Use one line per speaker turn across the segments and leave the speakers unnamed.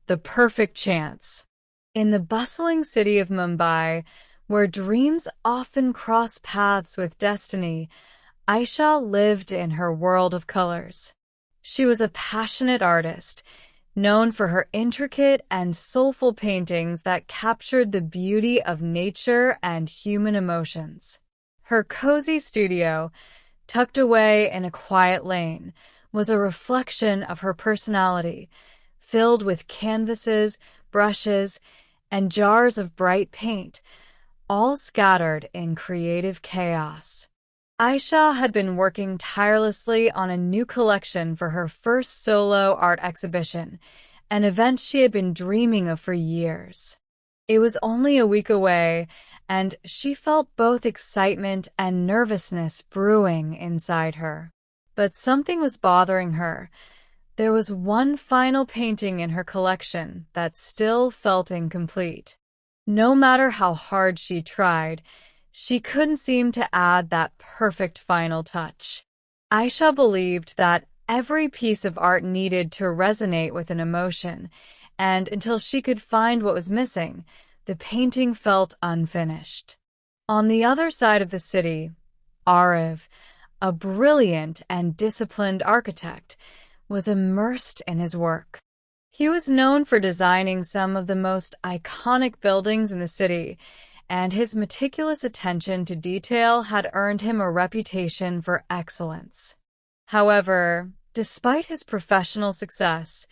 The Perfect Chance. In the bustling city of Mumbai, where dreams often cross paths with destiny, Aisha lived in her world of colors. She was a passionate artist, known for her intricate and soulful paintings that captured the beauty of nature and human emotions. Her cozy studio, tucked away in a quiet lane, was a reflection of her personality, filled with canvases, brushes, and jars of bright paint, all scattered in creative chaos. Aisha had been working tirelessly on a new collection for her first solo art exhibition, an event she had been dreaming of for years. It was only a week away, and she felt both excitement and nervousness brewing inside her. But something was bothering her. There was one final painting in her collection that still felt incomplete. No matter how hard she tried, she couldn't seem to add that perfect final touch. Aisha believed that every piece of art needed to resonate with an emotion, and until she could find what was missing, the painting felt unfinished. On the other side of the city, Arav, a brilliant and disciplined architect, was immersed in his work. He was known for designing some of the most iconic buildings in the city, and his meticulous attention to detail had earned him a reputation for excellence. However, despite his professional success,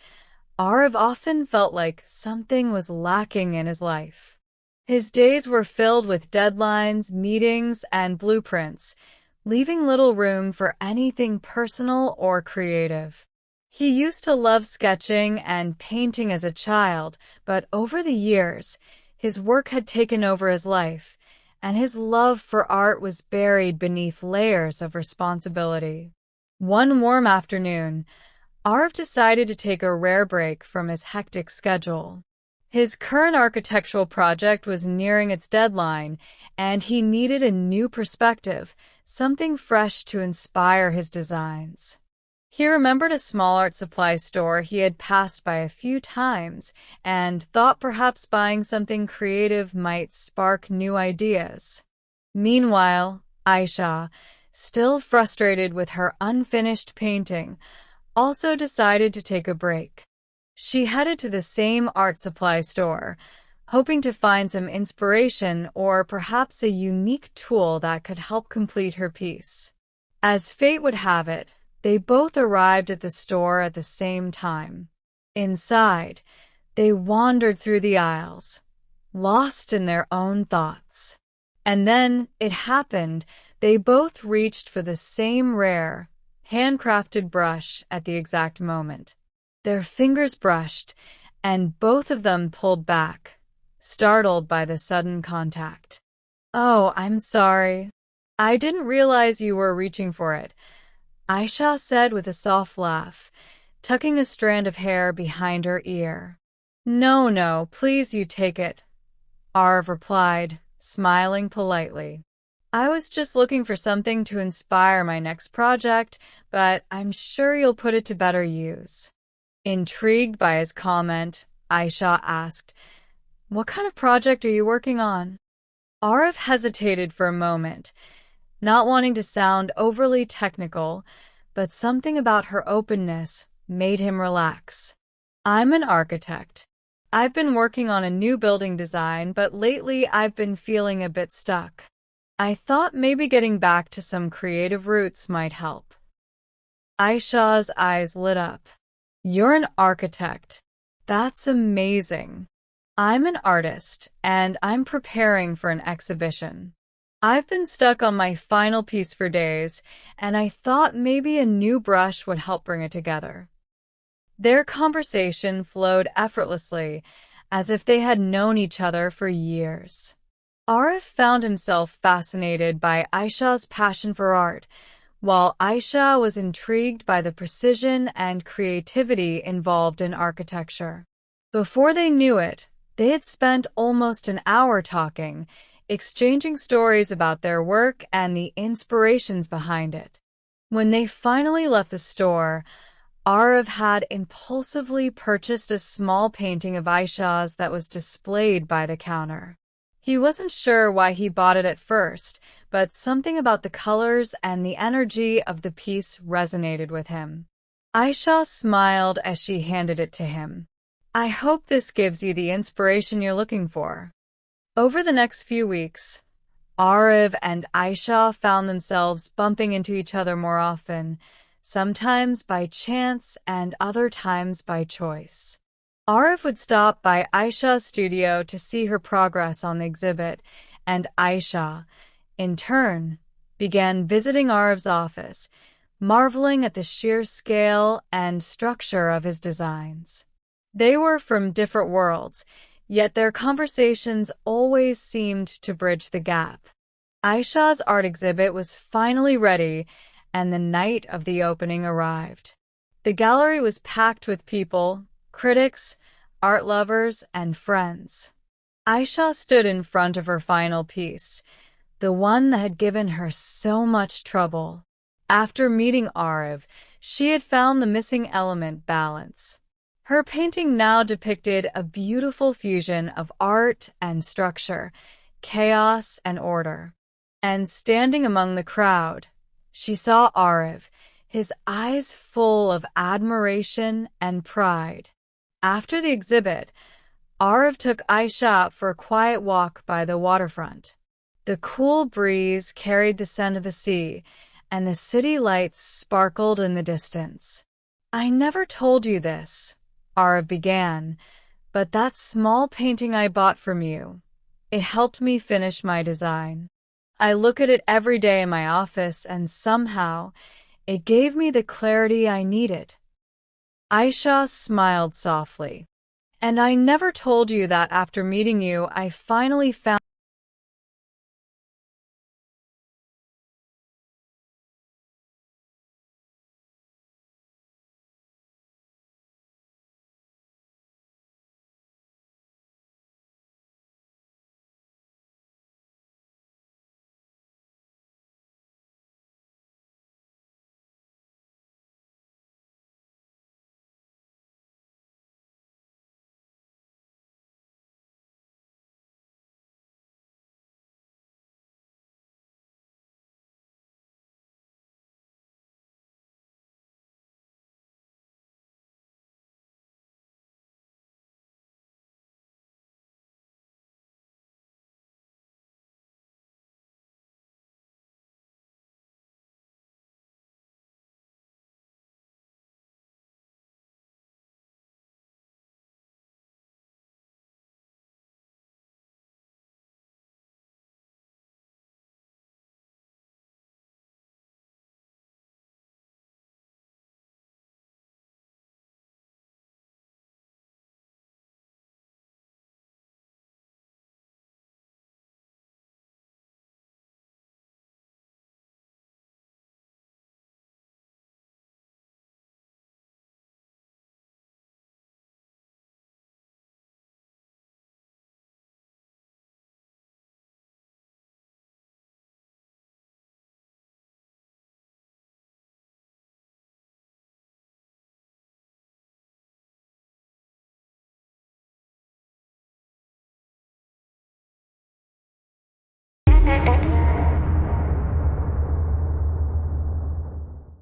Arav often felt like something was lacking in his life. His days were filled with deadlines, meetings, and blueprints, leaving little room for anything personal or creative. He used to love sketching and painting as a child, but over the years, his work had taken over his life, and his love for art was buried beneath layers of responsibility. One warm afternoon, Arav decided to take a rare break from his hectic schedule. His current architectural project was nearing its deadline, and he needed a new perspective, something fresh to inspire his designs. He remembered a small art supply store he had passed by a few times and thought perhaps buying something creative might spark new ideas. Meanwhile, Aisha, still frustrated with her unfinished painting, also decided to take a break. She headed to the same art supply store, hoping to find some inspiration or perhaps a unique tool that could help complete her piece. As fate would have it, they both arrived at the store at the same time. Inside, they wandered through the aisles, lost in their own thoughts. And then it happened. They both reached for the same rare, handcrafted brush at the exact moment. Their fingers brushed, and both of them pulled back, startled by the sudden contact. "Oh, I'm sorry. I didn't realize you were reaching for it," Aisha said with a soft laugh, tucking a strand of hair behind her ear. No, please you take it," Arav replied, smiling politely. "I was just looking for something to inspire my next project, but I'm sure you'll put it to better use." Intrigued by his comment, Aisha asked, "What kind of project are you working on?" Arav hesitated for a moment, not wanting to sound overly technical, but something about her openness made him relax. "I'm an architect. I've been working on a new building design, but lately I've been feeling a bit stuck. I thought maybe getting back to some creative roots might help." Aisha's eyes lit up. "You're an architect. That's amazing. I'm an artist, and I'm preparing for an exhibition. I've been stuck on my final piece for days, and I thought maybe a new brush would help bring it together." Their conversation flowed effortlessly, as if they had known each other for years. Arav found himself fascinated by Aisha's passion for art, while Aisha was intrigued by the precision and creativity involved in architecture. Before they knew it, they had spent almost an hour talking, exchanging stories about their work and the inspirations behind it. When they finally left the store, Arav had impulsively purchased a small painting of Aisha's that was displayed by the counter. He wasn't sure why he bought it at first, but something about the colors and the energy of the piece resonated with him. Aisha smiled as she handed it to him. I hope this gives you the inspiration you're looking for. Over the next few weeks, Arav and Aisha found themselves bumping into each other more often, sometimes by chance and other times by choice. Arav would stop by Aisha's studio to see her progress on the exhibit, and Aisha, in turn, began visiting Arav's office, marveling at the sheer scale and structure of his designs. They were from different worlds, yet their conversations always seemed to bridge the gap. Aisha's art exhibit was finally ready, and the night of the opening arrived. The gallery was packed with people, critics, art lovers, and friends. Aisha stood in front of her final piece, the one that had given her so much trouble. After meeting Arav, she had found the missing element: balance. Her painting now depicted a beautiful fusion of art and structure, chaos and order. And standing among the crowd, she saw Arav, his eyes full of admiration and pride. After the exhibit, Arav took Aisha out for a quiet walk by the waterfront. The cool breeze carried the scent of the sea, and the city lights sparkled in the distance. I never told you this, Arav began, but that small painting I bought from you, it helped me finish my design. I look at it every day in my office, and somehow it gave me the clarity I needed. Aisha smiled softly. And I never told you that after meeting you, I finally found